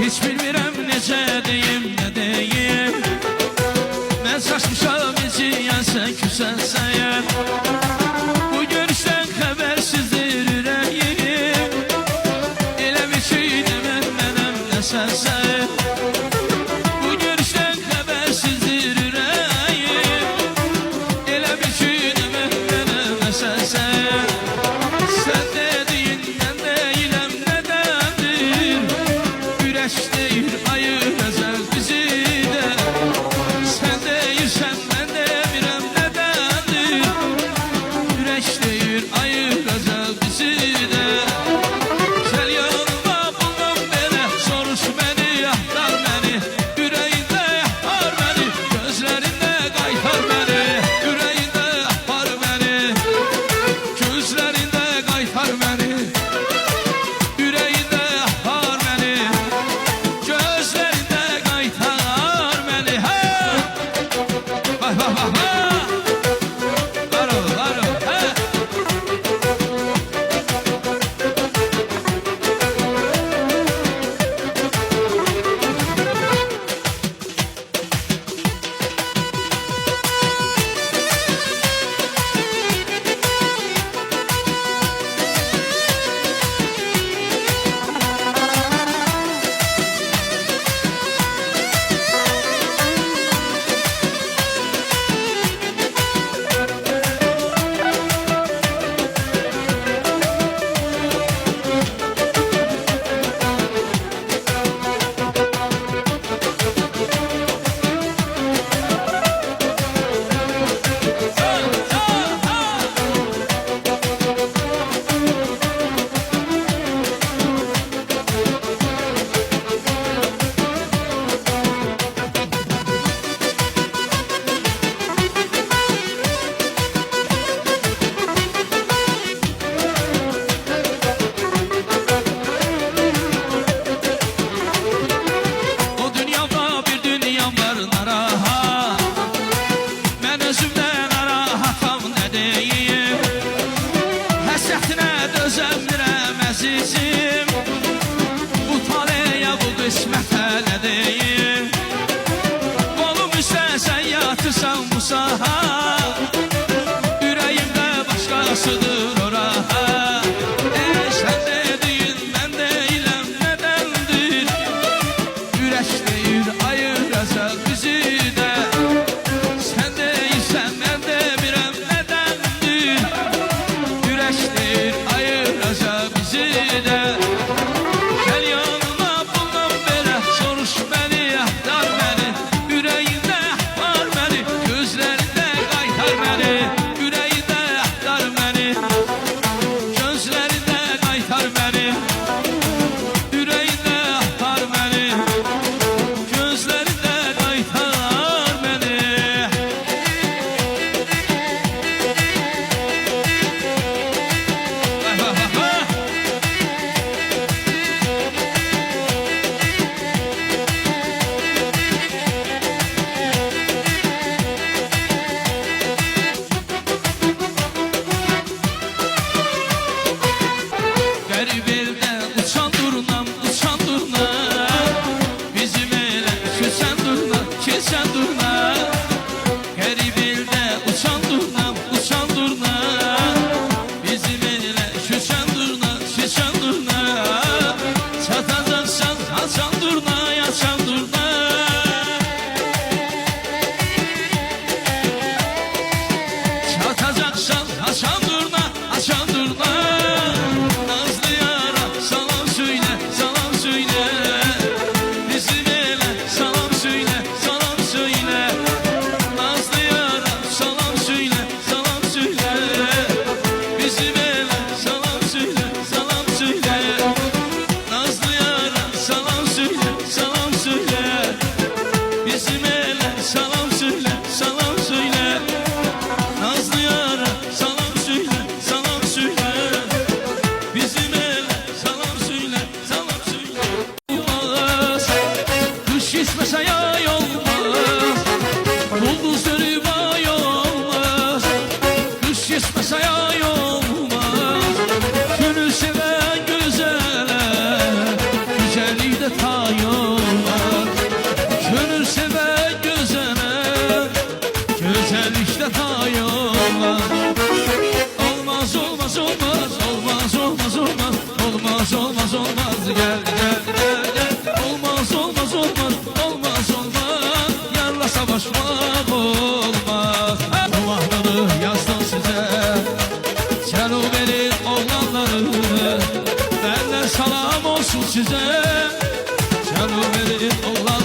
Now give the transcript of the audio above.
Hiç bilmirəm necə deyim, nə deyim. Mən saçmışam içiyən, sən küsən səyər. Bu görüşdən xəbərsizdir ürəyim. Elə bir ki demən mənəm, nə sən səyər. Bu görüşdən xəbərsizdir ürəyim. Elə bir ki demən mənəm, nə sən səyər. Sən dediyin mən deyiləm, nədəndir? Ürək deyir ayıracaq bizi də. Sən deyirsən mən demirəm, nədəndir? Ürək deyir ayıracaq bizi də. Gəl yanıma bundan belə, soruş məni, axtar məni. Ürəyində apar məni, gözlərində qaytar məni. Ürəyində apar məni, gözlərində qaytar məni. Ürəyində apar məni, gözlərində qaytar məni. Hə! Bax, bax, bax, bax! Var ol, var ol, hə! O dünyada bir dünyam var narahat. Mən özümdən narahatam, nə deyim. Həsrətinə dözəmirəm əzizim. Bu taleyə, bu qismətə nə deyim. Qolum üstə sən yatırsan bu saat. Ürəyimdə başqasıdır o rahat. Sən dediyin mən deyiləm, nədəndir? Ürək deyir ayıracaq bizi də. Sən deyirsən mən demirəm, nədəndir? Ürək deyir ayıracaq bizi də. Gəl yanıma bundan belə, soruş məni, axtar məni. Ürəyində apar məni, gözlərində tay olmaz. Gönül sever gözene, güzellikte tay olmaz. Olmaz olmaz olmaz, olmaz olmaz olmaz, olmaz olmaz olmaz, gel gel gel gel. Olmaz olmaz olmaz, olmaz olmaz, yarla savaşmak olmaz. Bu mahnını yazdım size, Çaruberin oğlanları, benden salam olsun size. Çaruberin oğlanları